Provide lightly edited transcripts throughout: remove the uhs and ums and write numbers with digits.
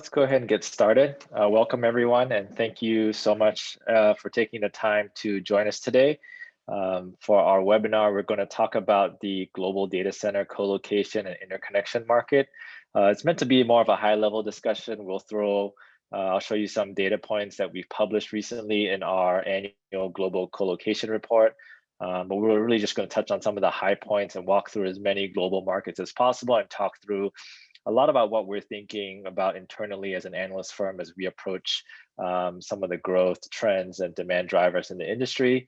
Let's go ahead and get started. Welcome everyone, and thank you so much for taking the time to join us today. For our webinar, we're going to talk about the global data center colocation and interconnection market. It's meant to be more of a high-level discussion. I'll show you some data points that we've published recently in our annual global colocation report. But we're really just going to touch on some of the high points and walk through as many global markets as possible and talk through a lot about what we're thinking about internally as an analyst firm as we approach some of the growth trends and demand drivers in the industry.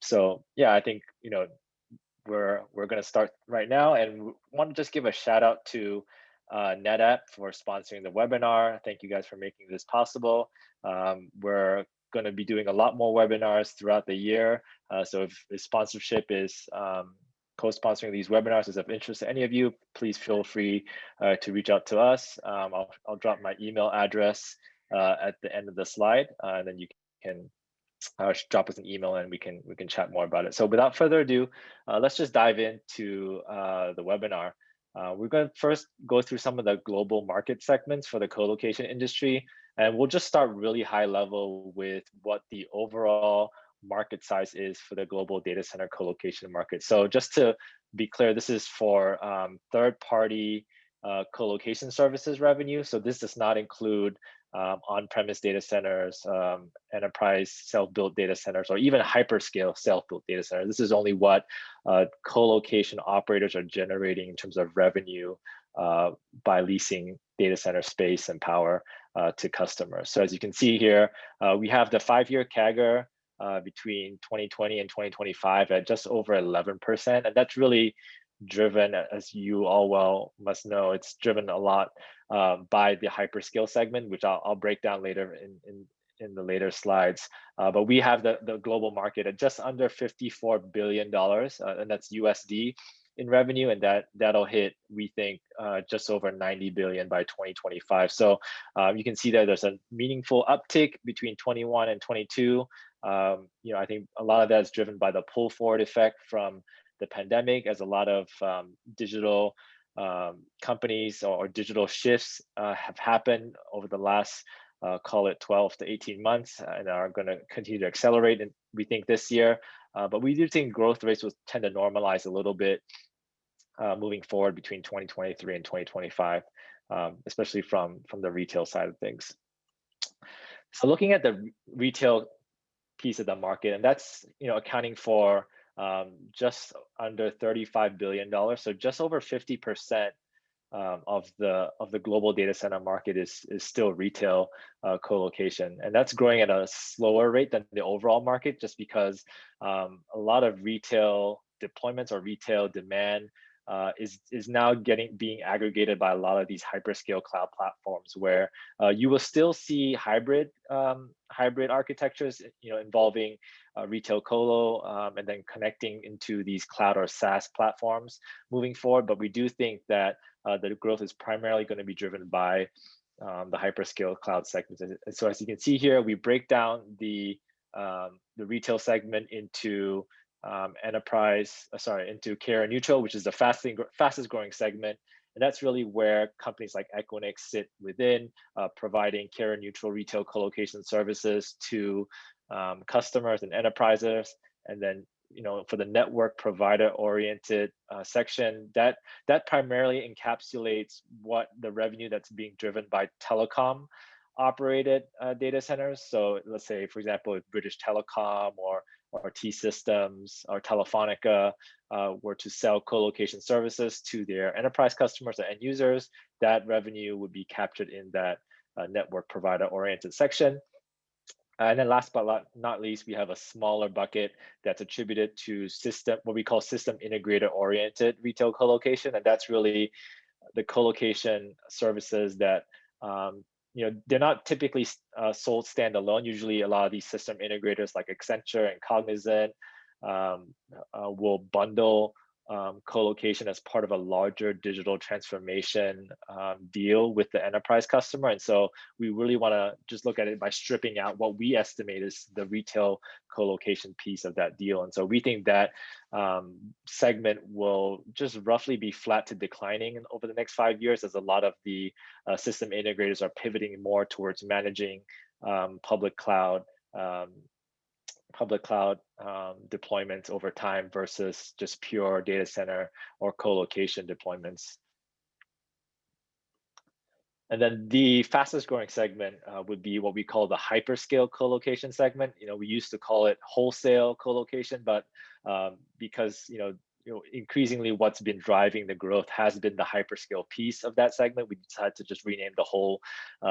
So yeah, I think we're going to start right now, and want to just give a shout out to NetApp for sponsoring the webinar. Thank you guys for making this possible. We're going to be doing a lot more webinars throughout the year. So if the sponsorship is co-sponsoring these webinars is of interest to any of you, please feel free to reach out to us. I'll drop my email address at the end of the slide, and then you can drop us an email and we can chat more about it. So without further ado, let's just dive into the webinar. We're going to first go through some of the global market segments for the colocation industry, and we'll just start really high level with what the overall market size is for the global data center colocation market. So just to be clear, this is for third-party colocation services revenue. So this does not include on-premise data centers, enterprise self-built data centers, or even hyperscale self-built data centers. This is only what colocation operators are generating in terms of revenue by leasing data center space and power to customers. So as you can see here, we have the 5-year CAGR between 2020 and 2025 at just over 11%. And that's really driven, as you all well must know, it's driven a lot by the hyperscale segment, which I'll break down later in the later slides. But we have the global market at just under $54 billion, and that's USD in revenue, and that'll hit, we think, just over 90 billion by 2025. So you can see that there's a meaningful uptick between 21 and 22. I think a lot of that is driven by the pull forward effect from the pandemic, as a lot of digital companies or digital shifts have happened over the last, call it 12 to 18 months, and are going to continue to accelerate, and we think this year. But we do think growth rates will tend to normalize a little bit moving forward between 2023 and 2025, especially from the retail side of things. So looking at the retail piece of the market, and that's accounting for just under $35 billion. So just over 50% of the global data center market is still retail colocation, and that's growing at a slower rate than the overall market, just because a lot of retail deployments or retail demand is now being aggregated by a lot of these hyperscale cloud platforms, where you will still see hybrid architectures, involving retail colo and then connecting into these cloud or SaaS platforms moving forward. But we do think that the growth is primarily going to be driven by the hyperscale cloud segments. And so as you can see here, we break down the retail segment into into carrier neutral, which is the fastest growing segment. And that's really where companies like Equinix sit within, providing carrier neutral retail colocation services to customers and enterprises. And then, for the network provider oriented section, that primarily encapsulates what the revenue that's being driven by telecom operated data centers. So let's say, for example, if British Telecom or T-Systems or Telefonica were to sell colocation services to their enterprise customers or end users, that revenue would be captured in that network provider oriented section. And then last but not least, we have a smaller bucket that's attributed to what we call system integrator oriented retail colocation. And that's really the colocation services that they're not typically sold standalone. Usually a lot of these system integrators like Accenture and Cognizant will bundle colocation as part of a larger digital transformation deal with the enterprise customer. And so we really want to just look at it by stripping out what we estimate is the retail colocation piece of that deal. And so we think that segment will just roughly be flat to declining over the next 5 years, as a lot of the system integrators are pivoting more towards managing public cloud deployments over time versus just pure data center or co-location deployments. And then the fastest growing segment would be what we call the hyperscale co-location segment. We used to call it wholesale co-location, but because increasingly what's been driving the growth has been the hyperscale piece of that segment, we decided to just rename the whole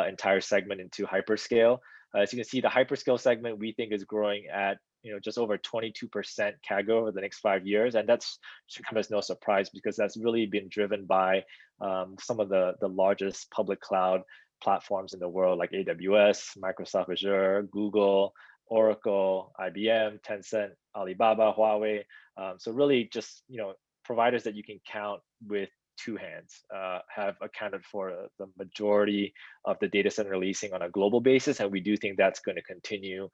entire segment into hyperscale. As you can see, the hyperscale segment we think is growing at just over 22% CAGR over the next 5 years, and that should come as no surprise because that's really been driven by some of the largest public cloud platforms in the world, like AWS, Microsoft Azure, Google, Oracle, IBM, Tencent, Alibaba, Huawei. So really just providers that you can count with two hands have accounted for the majority of the data center leasing on a global basis, and we do think that's going to continue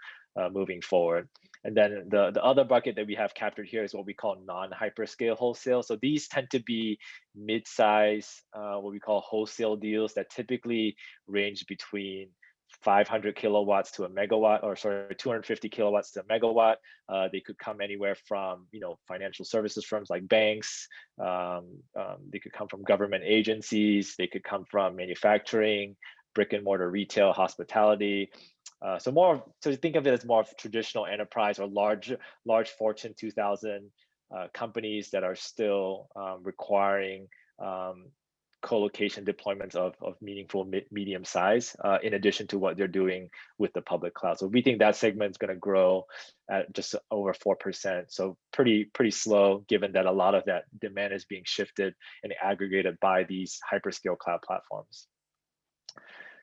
moving forward. And then the other bucket that we have captured here is what we call non-hyperscale wholesale. So these tend to be mid-size, what we call wholesale deals that typically range between 500 kilowatts to a megawatt, or sorry, 250 kilowatts to a megawatt. They could come anywhere from financial services firms like banks. They could come from government agencies. They could come from manufacturing, brick and mortar retail, hospitality. So think of it as more of traditional enterprise or large Fortune 2000 companies that are still requiring co-location deployments of meaningful medium size, in addition to what they're doing with the public cloud. So we think that segment is going to grow at just over 4%. So pretty slow, given that a lot of that demand is being shifted and aggregated by these hyperscale cloud platforms.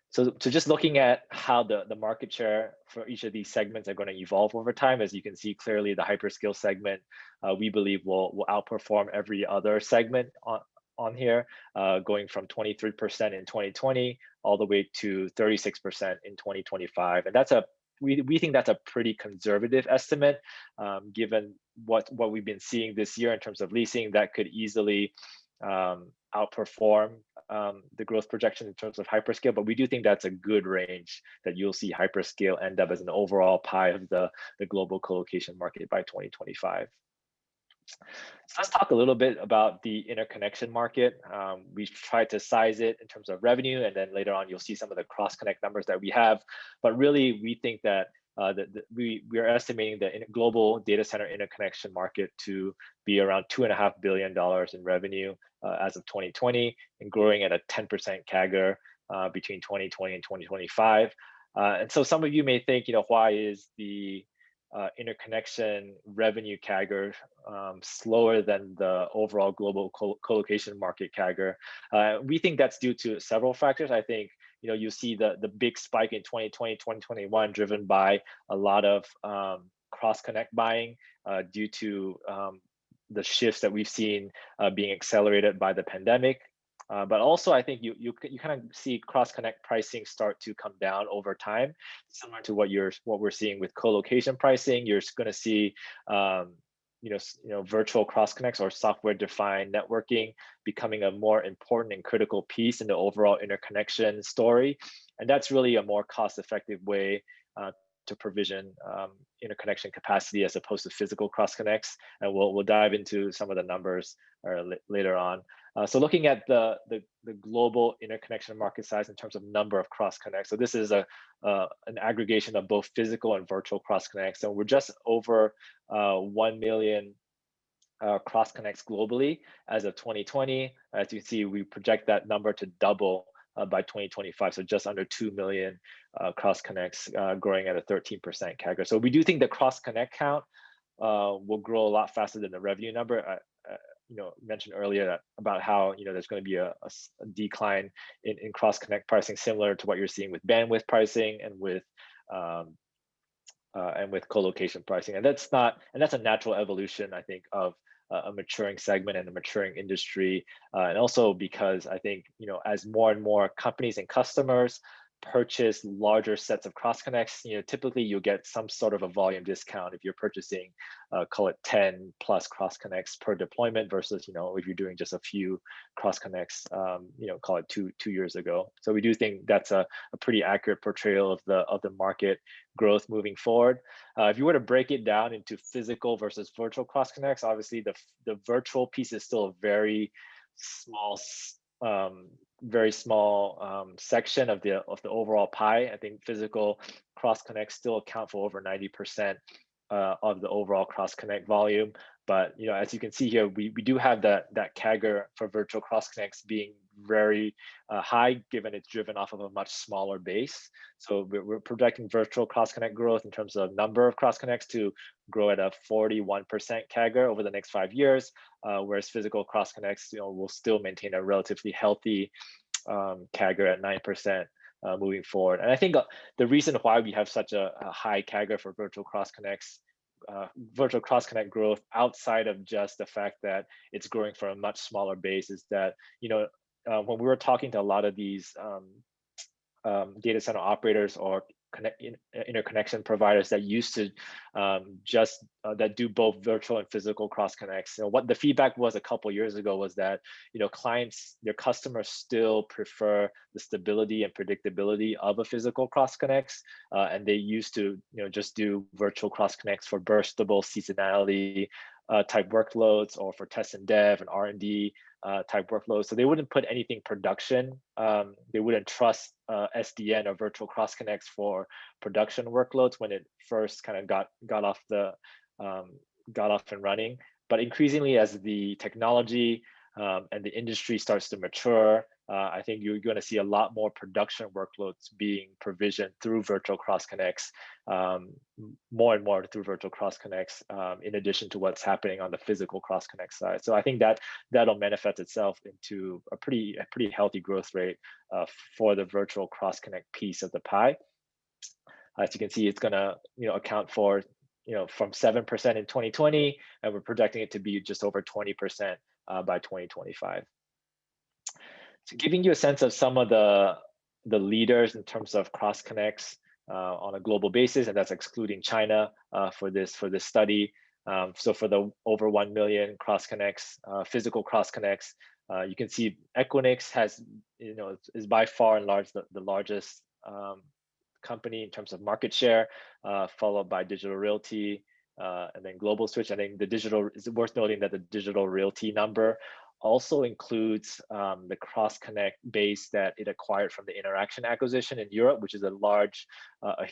So just looking at how the market share for each of these segments are going to evolve over time, as you can see clearly, the hyperscale segment we believe will outperform every other segment on here, going from 23% in 2020 all the way to 36% in 2025, and we think that's a pretty conservative estimate, given what we've been seeing this year in terms of leasing. That could easily outperform the growth projection in terms of hyperscale, but we do think that's a good range that you'll see hyperscale end up as an overall pie of the global colocation market by 2025. So let's talk a little bit about the interconnection market. We've tried to size it in terms of revenue, and then later on you'll see some of the cross-connect numbers that we have. But really, we think that we are estimating the global data center interconnection market to be around $2.5 billion in revenue as of 2020, and growing at a 10% CAGR between 2020 and 2025. And so some of you may think, why is the interconnection revenue CAGR slower than the overall global colocation market CAGR? We think that's due to several factors. I think you see the big spike in 2020, 2021 driven by a lot of cross-connect buying due to the shifts that we've seen being accelerated by the pandemic. But also, I think you kind of see cross-connect pricing start to come down over time, similar to what we're seeing with co-location pricing. You're going to see virtual cross-connects or software-defined networking becoming a more important and critical piece in the overall interconnection story, and that's really a more cost-effective way to provision interconnection capacity as opposed to physical cross-connects, and we'll dive into some of the numbers later on. So looking at the global interconnection market size in terms of number of cross-connects, so this is an aggregation of both physical and virtual cross-connects, and we're just over 1 million cross-connects globally as of 2020. As you see, we project that number to double by 2025, so just under 2 million cross-connects, growing at a 13% CAGR. So we do think the cross-connect count will grow a lot faster than the revenue number. Mentioned earlier about how there's going to be a decline in cross-connect pricing, similar to what you're seeing with bandwidth pricing and with co-location pricing, and that's a natural evolution, I think, of a maturing segment and a maturing industry, and also because I think as more and more companies and customers purchase larger sets of cross connects, typically you'll get some sort of a volume discount if you're purchasing, call it 10 plus cross connects per deployment versus, if you're doing just a few cross connects, call it two years ago. So we do think that's a pretty accurate portrayal of the market growth moving forward. If you were to break it down into physical versus virtual cross connects, obviously the virtual piece is still a very small section of the overall pie. I think physical cross connects still account for over 90% of the overall cross connect volume. But as you can see here, we do have that CAGR for virtual cross connects being very high, given it's driven off of a much smaller base. So we're projecting virtual cross connect growth in terms of number of cross connects to grow at a 41% CAGR over the next 5 years, whereas physical cross connects, will still maintain a relatively healthy CAGR at 9%. Moving forward. And I think the reason why we have such a high CAGR for virtual cross connects, virtual cross connect growth outside of just the fact that it's growing from a much smaller base is that, when we were talking to a lot of these data center operators or interconnection providers that used to that do both virtual and physical cross connects. What the feedback was a couple years ago was that clients, their customers still prefer the stability and predictability of a physical cross connects, and they used to just do virtual cross connects for burstable seasonality type workloads or for test and dev and R&D type workloads. So they wouldn't put anything production. They wouldn't trust SDN or virtual cross connects for production workloads when it first kind of got off and running. But increasingly, as the technology and the industry starts to mature, I think you're going to see a lot more production workloads being provisioned through virtual cross connects, more and more through virtual cross connects, in addition to what's happening on the physical cross connect side. So I think that'll manifest itself into a pretty healthy growth rate for the virtual cross connect piece of the pie. As you can see, it's going to account for from 7% in 2020, and we're projecting it to be just over 20% by 2025. So giving you a sense of some of the leaders in terms of cross connects on a global basis, and that's excluding China for this study. So for the over 1 million cross connects, physical cross connects, you can see Equinix has is by far and large the largest company in terms of market share, followed by Digital Realty, and then Global Switch. I think it's worth noting that the Digital Realty number also includes the cross connect base that it acquired from the Interaction acquisition in Europe, which is a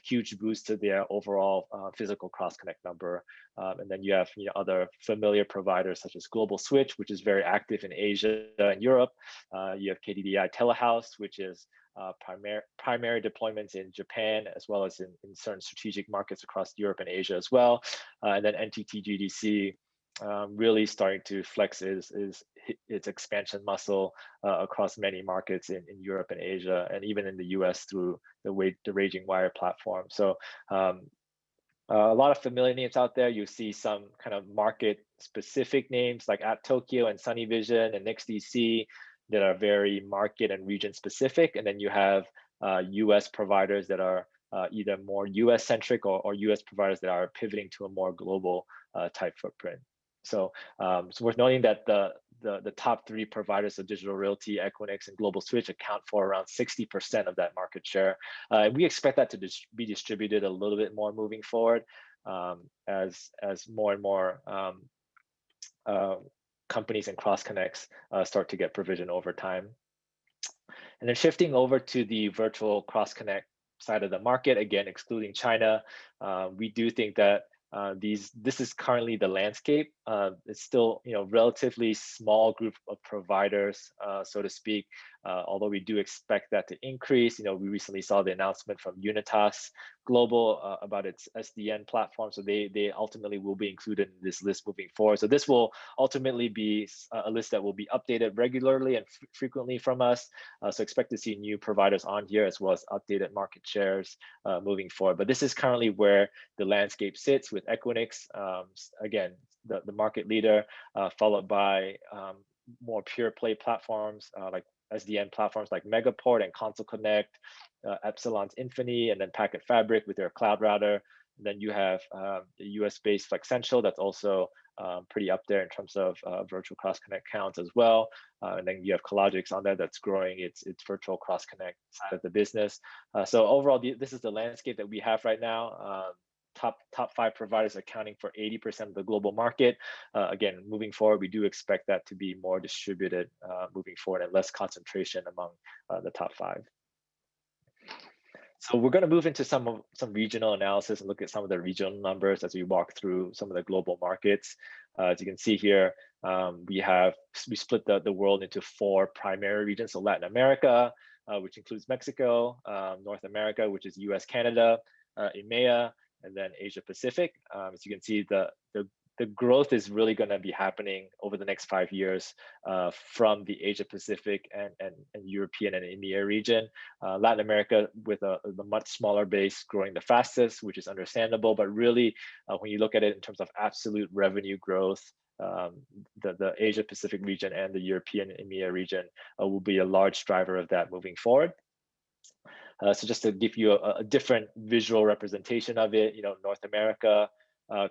huge boost to their overall physical cross connect number. And then you have other familiar providers such as Global Switch, which is very active in Asia and Europe. You have KDDI Telehouse, which is primary deployments in Japan, as well as in certain strategic markets across Europe and Asia as well. And then NTT GDC really starting to flex its expansion muscle across many markets in Europe and Asia, and even in the US through the Raging Wire platform. So a lot of familiar names out there. You see some kind of market specific names like @Tokyo and Sunny Vision and NextDC that are very market and region specific. And then you have US providers that are either more US centric or US providers that are pivoting to a more global type footprint. So it's worth noting that the top 3 providers of Digital Realty, Equinix, and Global Switch account for around 60% of that market share. We expect that to be distributed a little bit more moving forward, as more and more companies and cross connects start to get provision over time. And then shifting over to the virtual cross connect side of the market, again excluding China, we do think that this is currently the landscape. It's still relatively small group of providers, so to speak. Although we do expect that to increase. We recently saw the announcement from Unitas Global about its SDN platform, so they ultimately will be included in this list moving forward. So this will ultimately be a list that will be updated regularly and frequently from us. So expect to see new providers on here, as well as updated market shares moving forward. But this is currently where the landscape sits with Equinix. Again, the market leader, followed by more pure play platforms like SDN platforms like Megaport and Console Connect, Epsilon's Infinity, and then Packet Fabric with their cloud router. And then you have the US-based Flexential that's also pretty up there in terms of virtual cross-connect counts as well. And then you have Cologix on there that's growing its virtual cross-connect side of the business. So overall, this is the landscape that we have right now. Top 5 providers accounting for 80% of the global market. Again, moving forward, we do expect that to be more distributed moving forward and less concentration among the top 5. So we're going to move into some regional analysis and look at some of the regional numbers as we walk through some of the global markets. As you can see here, we split the world into 4 primary regions. So Latin America, which includes Mexico, North America, which is US, Canada, EMEA, and then Asia Pacific. As you can see, the growth is really going to be happening over the next 5 years from the Asia Pacific and European and EMEA region. Latin America with a much smaller base growing the fastest, which is understandable. But really, when you look at it in terms of absolute revenue growth, the Asia Pacific region and the European and EMEA region will be a large driver of that moving forward. So just to give you a different visual representation of it, North America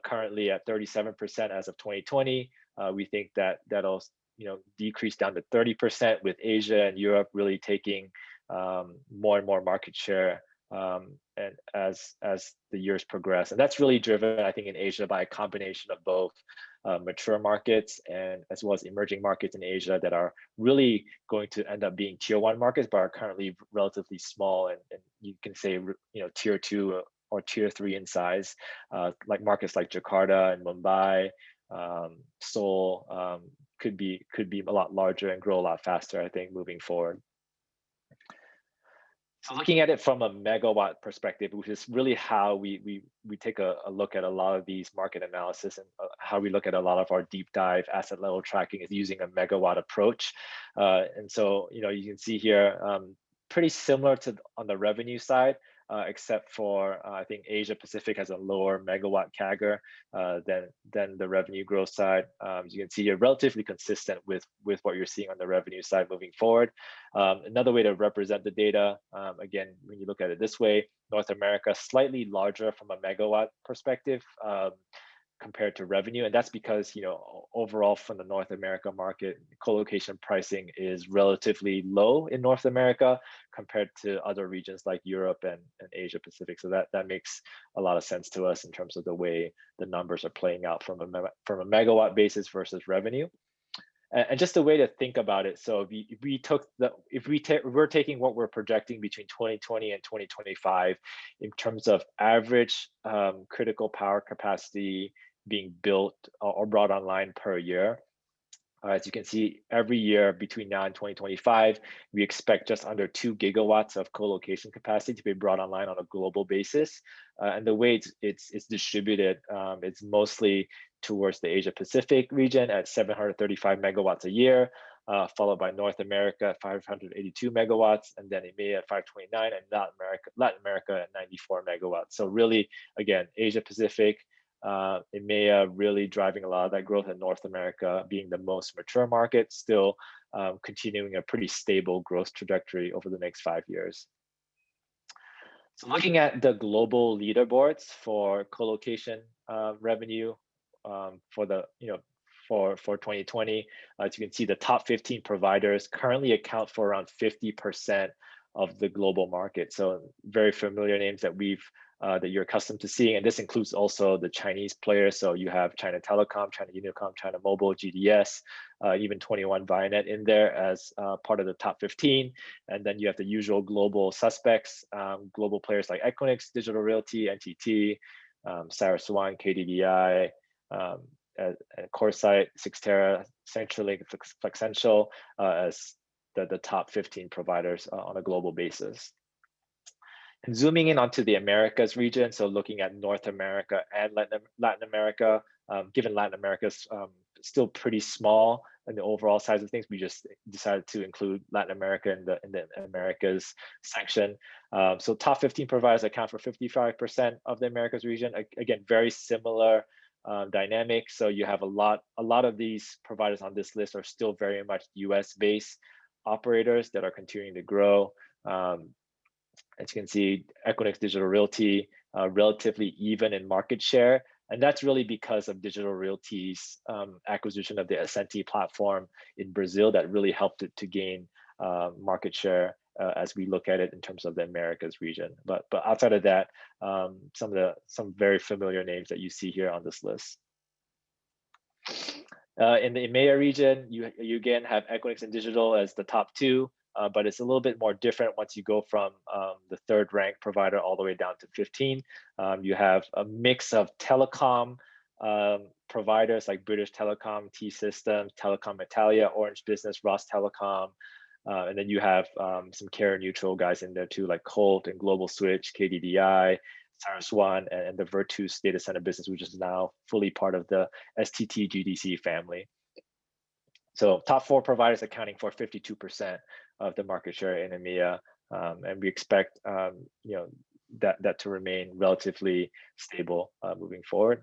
currently at 37% as of 2020. We think that'll decrease down to 30%, with Asia and Europe really taking more and more market share and as the years progress. And that's really driven, I think, in Asia by a combination of both mature markets and as well as emerging markets in Asia that are really going to end up being tier 1 markets, but are currently relatively small and you can say tier 2 or tier 3 in size, like markets like Jakarta and Mumbai, Seoul could be a lot larger and grow a lot faster, I think, moving forward. So looking at it from a megawatt perspective, which is really how we take a look at a lot of these market analysis and how we look at a lot of our deep dive asset level tracking is using a megawatt approach. And so, you can see here, pretty similar to on the revenue side, except for I think Asia Pacific has a lower megawatt CAGR than the revenue growth side. As you can see here, relatively consistent with what you're seeing on the revenue side moving forward. Another way to represent the data, again, when you look at it this way, North America slightly larger from a megawatt perspective compared to revenue, and that's because overall from the North America market, colocation pricing is relatively low in North America compared to other regions like Europe and Asia Pacific. So that makes a lot of sense to us in terms of the way the numbers are playing out from a megawatt basis versus revenue. And just a way to think about it, so we're taking what we're projecting between 2020 and 2025 in terms of average critical power capacity being built or brought online per year. As you can see, every year between now and 2025, we expect just under 2 gigawatts of co-location capacity to be brought online on a global basis. And the way it's distributed, it's mostly towards the Asia Pacific region at 735 megawatts a year, followed by North America at 582 megawatts, and then EMEA at 529, and Latin America at 94 megawatts. So really, again, Asia Pacific, EMEA really driving a lot of that growth, and North America being the most mature market, still continuing a pretty stable growth trajectory over the next 5 years. So looking at the global leaderboards for colocation revenue for 2020, as you can see, the top 15 providers currently account for around 50% of the global market. So very familiar names that that you're accustomed to seeing, and this includes also the Chinese players. So you have China Telecom, China Unicom, China Mobile, GDS, even 21 Vianet in there as part of the top 15. And then you have the usual global suspects, global players like Equinix, Digital Realty, NTT, Saraswat, KDDI, CoreSite, Cyxtera, CenturyLink, Flexential as the top 15 providers on a global basis. And zooming in onto the Americas region, so looking at North America and Latin America, given Latin America's still pretty small in the overall size of things, we just decided to include Latin America in the Americas section. So top 15 providers account for 55% of the Americas region. Again, very similar dynamic. So you have a lot of these providers on this list are still very much US based operators that are continuing to grow. As you can see, Equinix Digital Realty relatively even in market share. And that's really because of Digital Realty's acquisition of the Ascenti platform in Brazil that really helped it to gain market share as we look at it in terms of the Americas region. But outside of that, some very familiar names that you see here on this list. In the EMEA region, you again have Equinix and Digital as the top two. But it's a little bit more different once you go from the third ranked provider all the way down to 15. You have a mix of telecom providers like British Telecom, T-Systems, Telecom Italia, Orange Business, Ross Telecom. And then you have some carrier neutral guys in there too, like Colt and Global Switch, KDDI, CyrusOne, and the Virtus data center business, which is now fully part of the STT GDC family. So top four providers accounting for 52% of the market share in EMEA, and we expect that to remain relatively stable moving forward.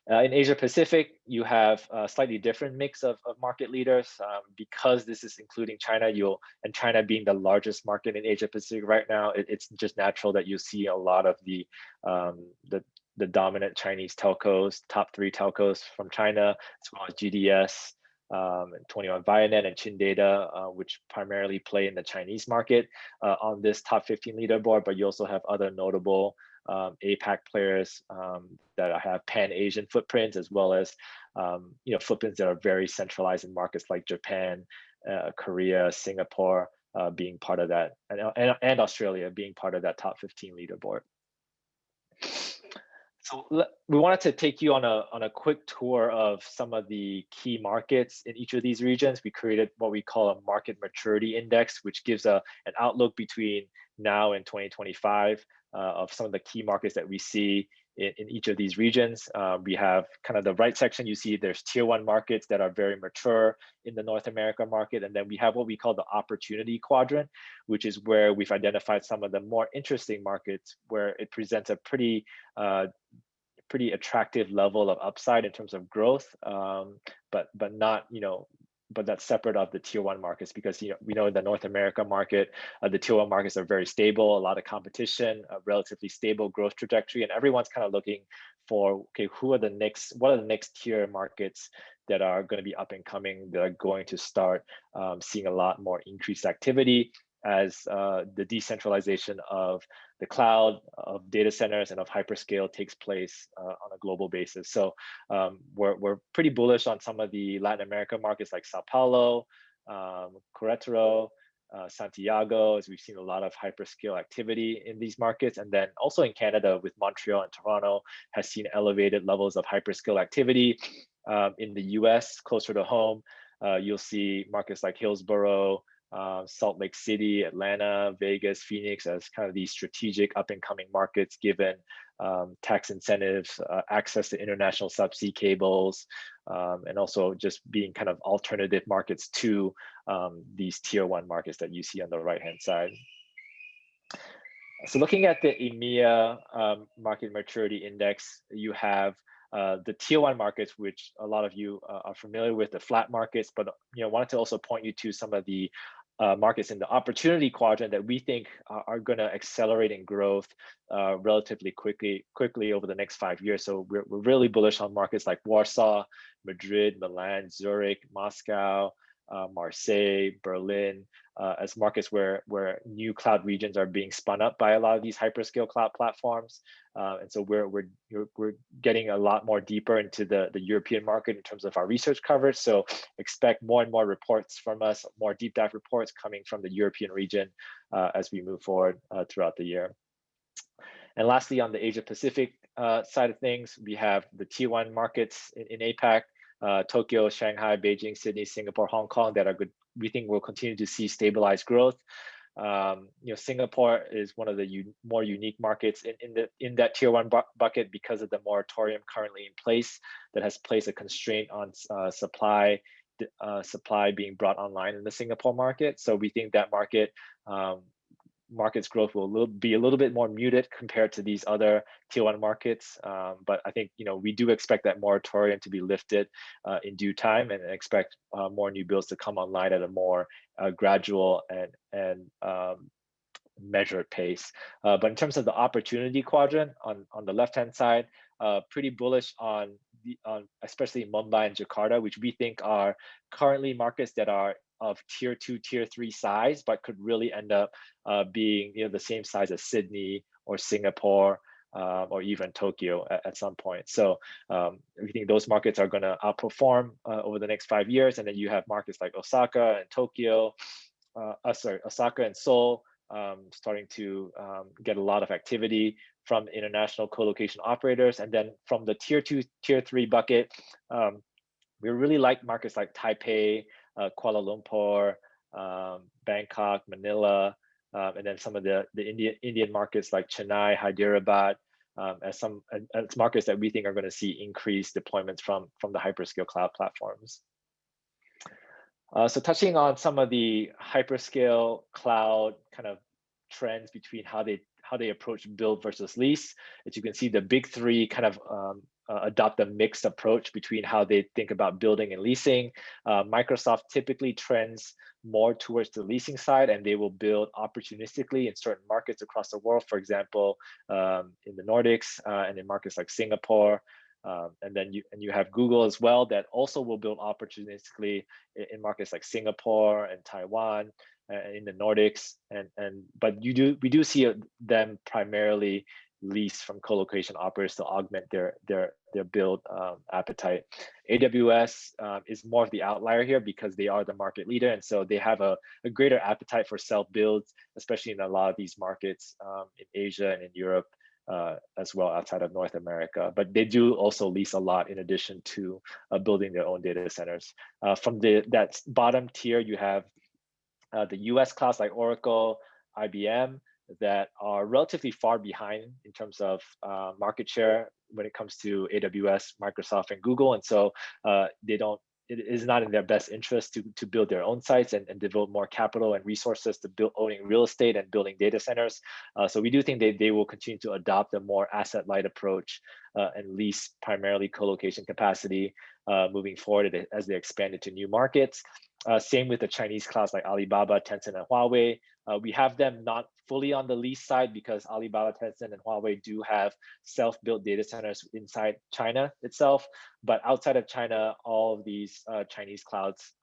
In Asia Pacific, you have a slightly different mix of market leaders because this is including China. And China being the largest market in Asia Pacific right now, it's just natural that you see a lot of the dominant Chinese telcos, top three telcos from China, as well as GDS, 21 Vianet and Chindata, which primarily play in the Chinese market on this top 15 leaderboard. But you also have other notable APac players that have pan-Asian footprints, as well as footprints that are very centralized in markets like Japan, Korea, Singapore being part of that, and Australia being part of that top 15 leaderboard. So we wanted to take you on a quick tour of some of the key markets in each of these regions. We created what we call a market maturity index, which gives an outlook between now and 2025 of some of the key markets that we see in each of these regions. We have kind of the right section, you see there's tier one markets that are very mature in the North America market. And then we have what we call the opportunity quadrant, which is where we've identified some of the more interesting markets where it presents a pretty attractive level of upside in terms of growth, but not, but that's separate of the tier one markets, because we know in the North America market, the tier one markets are very stable, a lot of competition, a relatively stable growth trajectory, and everyone's kind of looking for, okay, what are the next tier markets that are going to be up and coming, that are going to start seeing a lot more increased activity as the decentralization of the cloud, of data centers, and of hyperscale takes place on a global basis. So we're pretty bullish on some of the Latin America markets like Sao Paulo, Querétaro, Santiago, as we've seen a lot of hyperscale activity in these markets. And then also in Canada with Montreal and Toronto has seen elevated levels of hyperscale activity. In the US, closer to home, you'll see markets like Hillsborough, Salt Lake City, Atlanta, Vegas, Phoenix as kind of these strategic up and coming markets, given tax incentives, access to international subsea cables, and also just being kind of alternative markets to these tier one markets that you see on the right hand side. So looking at the EMEA market maturity index, you have the tier one markets, which a lot of you are familiar with, the flat markets, but wanted to also point you to some of the markets in the opportunity quadrant that we think are going to accelerate in growth relatively quickly over the next 5 years. So we're really bullish on markets like Warsaw, Madrid, Milan, Zurich, Moscow, Marseille, Berlin, as markets where new cloud regions are being spun up by a lot of these hyperscale cloud platforms. And so we're getting a lot more deeper into the European market in terms of our research coverage. So expect more and more reports from us, more deep dive reports coming from the European region as we move forward throughout the year. And lastly, on the Asia Pacific side of things, we have the tier one markets in APac, Tokyo, Shanghai, Beijing, Sydney, Singapore, Hong Kong, that are good. We think we'll continue to see stabilized growth. Singapore is one of the more unique markets in that tier one bucket because of the moratorium currently in place that has placed a constraint on supply being brought online in the Singapore market. So we think that market markets growth will be a little bit more muted compared to these other tier one markets. But I think we do expect that moratorium to be lifted in due time, and expect more new builds to come online at a more gradual and measured pace. But in terms of the opportunity quadrant on the left-hand side, pretty bullish on especially Mumbai and Jakarta, which we think are currently markets that are of tier 2, tier 3 size, but could really end up being the same size as Sydney or Singapore, or even Tokyo at some point. So we think those markets are going to outperform over the next 5 years. And then you have markets like Osaka and Tokyo, Osaka and Seoul, starting to get a lot of activity from international co-location operators. And then from the tier 2, tier 3 bucket, we really like markets like Taipei, Kuala Lumpur, Bangkok, Manila, and then some of the Indian markets like Chennai, Hyderabad, as markets that we think are going to see increased deployments from the hyperscale cloud platforms. So touching on some of the hyperscale cloud kind of trends between how they approach build versus lease, as you can see, the big three kind of adopt a mixed approach between how they think about building and leasing. Microsoft typically trends more towards the leasing side, and they will build opportunistically in certain markets across the world. For example, in the Nordics and in markets like Singapore. And then you have Google as well, that also will build opportunistically in markets like Singapore and Taiwan, in the Nordics, but we do see them primarily lease from co-location operators to augment their build appetite. AWS is more of the outlier here because they are the market leader, and so they have a greater appetite for self builds, especially in a lot of these markets in Asia and in Europe. As well outside of North America, but they do also lease a lot in addition to building their own data centers. From that bottom tier, you have the US clouds like Oracle, IBM, that are relatively far behind in terms of market share when it comes to AWS, Microsoft, and Google, and so it is not in their best interest to build their own sites and devote more capital and resources to owning real estate and building data centers. So we do think they will continue to adopt a more asset-light approach and lease primarily co-location capacity moving forward as they expand into new markets. Same with the Chinese clouds like Alibaba, Tencent, and Huawei. We have them not fully on the lease side because Alibaba, Tencent, and Huawei do have self-built data centers inside China itself. But outside of China, all of these Chinese clouds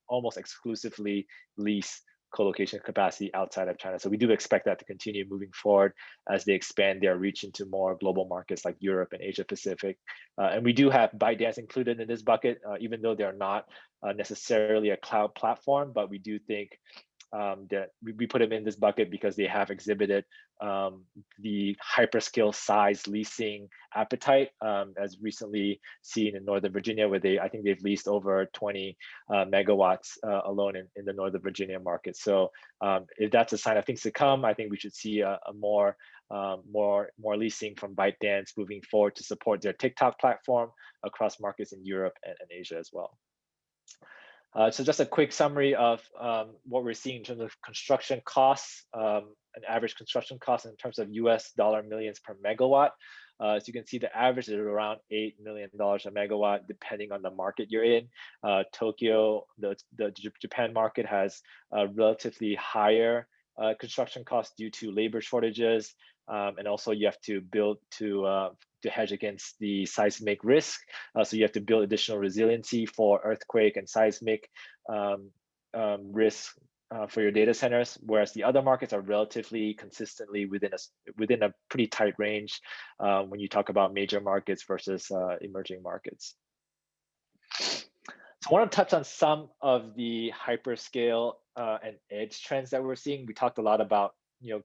almost exclusively lease co-location capacity outside of China. So we do expect that to continue moving forward as they expand their reach into more global markets like Europe and Asia Pacific. And we do have ByteDance included in this bucket, even though they're not necessarily a cloud platform, but we do think that we put them in this bucket because they have exhibited the hyperscale size leasing appetite, as recently seen in Northern Virginia, where I think they've leased over 20 megawatts alone in the Northern Virginia market. So if that's a sign of things to come, I think we should see a more leasing from ByteDance moving forward to support their TikTok platform across markets in Europe and Asia as well. So just a quick summary of what we're seeing in terms of construction costs, an average construction cost in terms of US dollar millions per megawatt. As you can see, the average is around $8 million a megawatt, depending on the market you're in. Tokyo, the Japan market has a relatively higher construction costs due to labor shortages. And also you have to build to hedge against the seismic risk. So you have to build additional resiliency for earthquake and seismic risk for your data centers, whereas the other markets are relatively consistently within a pretty tight range when you talk about major markets versus emerging markets. So I want to touch on some of the hyperscale and edge trends that we're seeing. We talked a lot about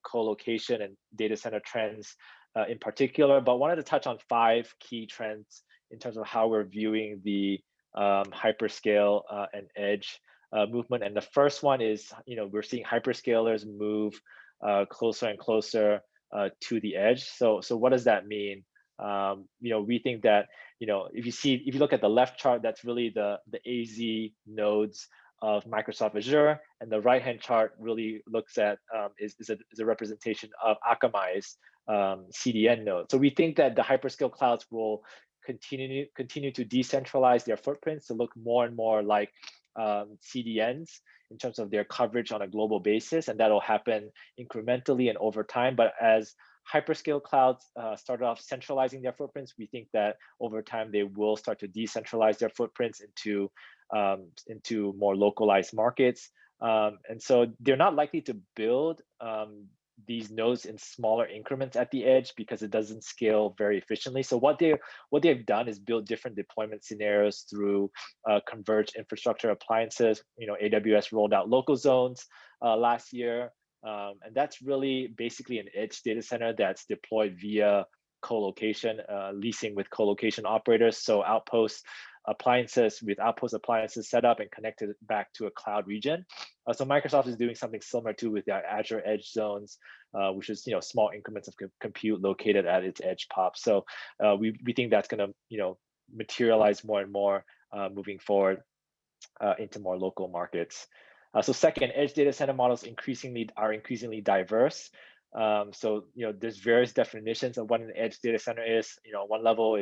co-location and data center trends in particular, but wanted to touch on 5 key trends in terms of how we're viewing the hyperscale and edge movement. And the first one is, we're seeing hyperscalers move closer and closer to the edge. So what does that mean? We think that if you look at the left chart, that's really the AZ nodes of Microsoft Azure, and the right-hand chart really looks at is a representation of Akamai's CDN node. So we think that the hyperscale clouds will continue to decentralize their footprints to look more and more like CDNs in terms of their coverage on a global basis, and that'll happen incrementally and over time. But as hyperscale clouds started off centralizing their footprints, we think that over time they will start to decentralize their footprints into more localized markets. And so they're not likely to build these nodes in smaller increments at the edge because it doesn't scale very efficiently. So what they've done is build different deployment scenarios through converged infrastructure appliances. AWS rolled out local zones last year, and that's really basically an edge data center that's deployed via colocation, leasing with colocation operators. So outpost appliances set up and connected back to a cloud region. So Microsoft is doing something similar too with their Azure Edge Zones, which is small increments of compute located at its edge POP. So we think that's going to materialize more and more moving forward into more local markets. So second, edge data center models are increasingly diverse. So there's various definitions of what an edge data center is. One level,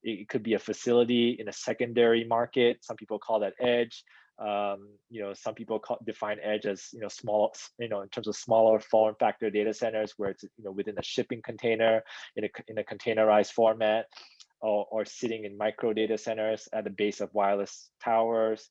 it could be a facility in a secondary market. Some people call that edge. Some people define edge as small, in terms of smaller form factor data centers where it's within a shipping container in a containerized format, or sitting in micro data centers at the base of wireless towers.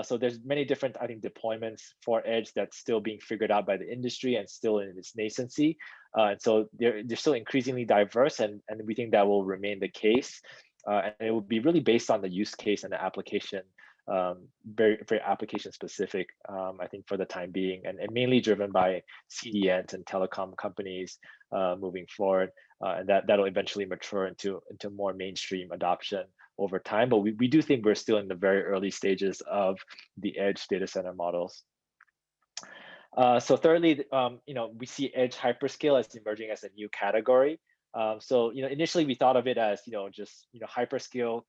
So there's many different, I think, deployments for edge that's still being figured out by the industry and still in its nascency. And so they're still increasingly diverse, and we think that will remain the case. And it will be really based on the use case and the application, very, very application specific, I think, for the time being, and mainly driven by CDNs and telecom companies moving forward. And that'll eventually mature into more mainstream adoption over time. But we do think we're still in the very early stages of the edge data center models. So thirdly, we see edge hyperscale as emerging as a new category. So initially we thought of it as just hyperscale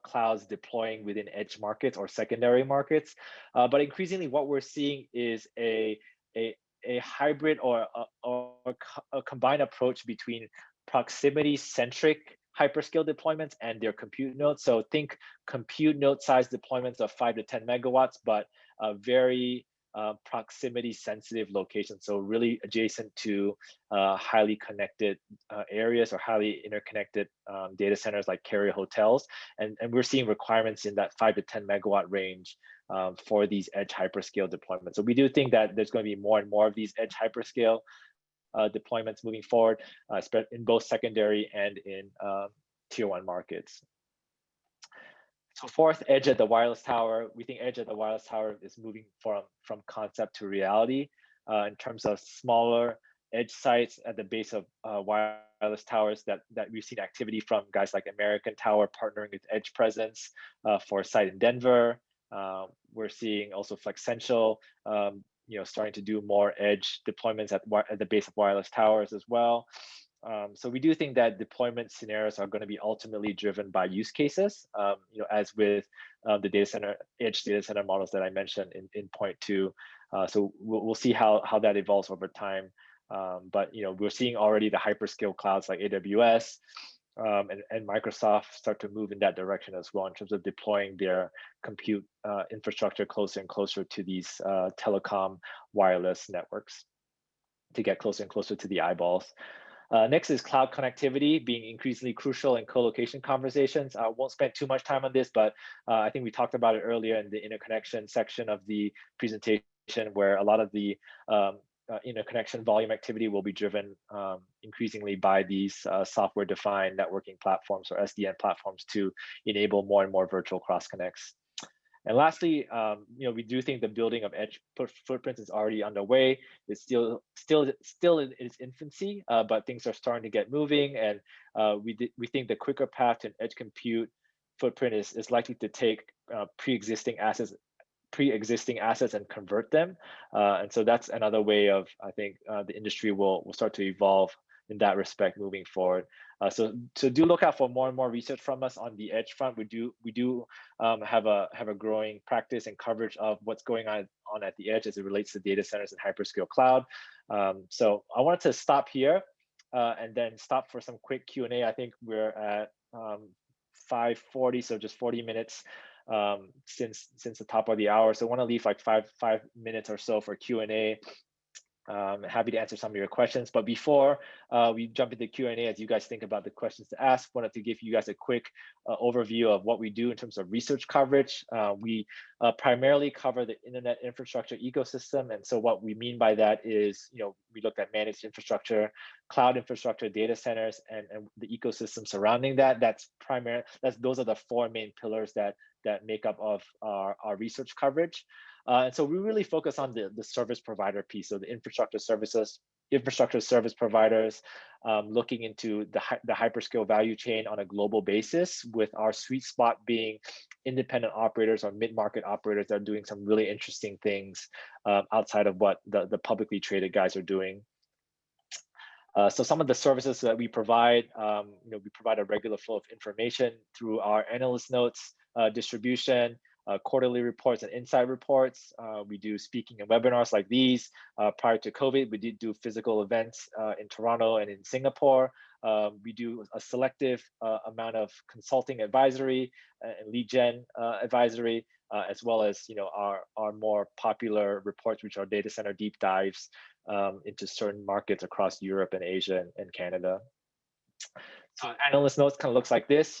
clouds deploying within edge markets or secondary markets, but increasingly what we're seeing is a hybrid or a combined approach between proximity-centric hyperscale deployments and their compute nodes. So think compute node size deployments of 5 to 10 megawatts, but very proximity-sensitive locations. So really adjacent to highly connected areas or highly interconnected data centers like carrier hotels. And we're seeing requirements in that 5 to 10 megawatt range for these edge hyperscale deployments. So we do think that there's going to be more and more of these edge hyperscale deployments moving forward, in both secondary and in tier 1 markets. So fourth, edge at the wireless tower. We think edge at the wireless tower is moving from concept to reality in terms of smaller edge sites at the base of wireless towers that we've seen activity from guys like American Tower partnering with Edge Presence for a site in Denver. We're seeing also Flexential starting to do more edge deployments at the base of wireless towers as well. So we do think that deployment scenarios are going to be ultimately driven by use cases, as with the edge data center models that I mentioned in point 2. So we'll see how that evolves over time. But we're seeing already the hyperscale clouds like AWS and Microsoft start to move in that direction as well in terms of deploying their compute infrastructure closer and closer to these telecom wireless networks to get closer and closer to the eyeballs. Next is cloud connectivity being increasingly crucial in co-location conversations. I won't spend too much time on this, but I think we talked about it earlier in the interconnection section of the presentation, where a lot of the interconnection volume activity will be driven increasingly by these software-defined networking platforms or SDN platforms to enable more and more virtual cross connects. And lastly, we do think the building of edge footprints is already underway. It's still in its infancy, but things are starting to get moving, and we think the quicker path to an edge compute footprint is likely to take pre-existing assets and convert them. And so that's another way of, I think, the industry will start to evolve in that respect moving forward. So do look out for more and more research from us on the edge front. We do have a growing practice and coverage of what's going on at the edge as it relates to data centers and hyperscale cloud. So I wanted to stop here and then stop for some quick Q&A. I think we're at 5:40, so just 40 minutes since the top of the hour. So I want to leave like five minutes or so for Q&A. Happy to answer some of your questions, but before we jump into Q&A, as you guys think about the questions to ask, wanted to give you guys a quick overview of what we do in terms of research coverage. We primarily cover the internet infrastructure ecosystem, and so what we mean by that is, we look at managed infrastructure, cloud infrastructure, data centers, and the ecosystem surrounding that. Those are the four main pillars that make up of our research coverage. And so we really focus on the service provider piece, so the infrastructure service providers, looking into the hyperscale value chain on a global basis, with our sweet spot being independent operators or mid-market operators that are doing some really interesting things outside of what the publicly traded guys are doing. So some of the services that we provide, we provide a regular flow of information through our analyst notes distribution, quarterly reports and insight reports. We do speaking and webinars like these. Prior to COVID, we did do physical events in Toronto and in Singapore. We do a selective amount of consulting advisory and lead gen advisory, as well as our more popular reports, which are data center deep dives into certain markets across Europe and Asia and Canada. So analyst notes kind of looks like this.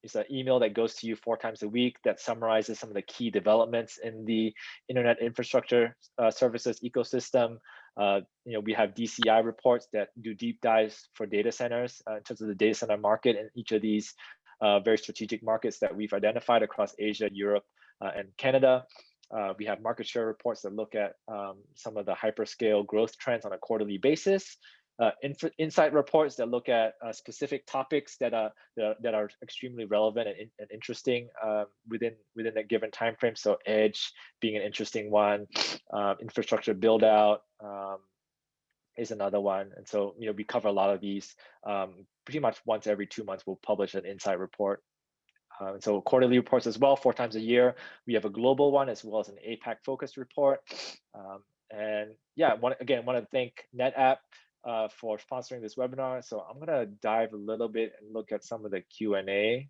It's an email that goes to you 4 times a week that summarizes some of the key developments in the internet infrastructure services ecosystem. We have DCI reports that do deep dives for data centers in terms of the data center market in each of these very strategic markets that we've identified across Asia, Europe, and Canada. We have market share reports that look at some of the hyperscale growth trends on a quarterly basis. Insight reports that look at specific topics that are extremely relevant and interesting within a given time frame. So edge being an interesting one, infrastructure build out is another one. And so we cover a lot of these. Pretty much once every 2 months, we'll publish an insight report. So quarterly reports as well, 4 times a year. We have a global one as well as an APac focused report. And yeah, want to thank NetApp for sponsoring this webinar. So I'm going to dive a little bit and look at some of the Q&A.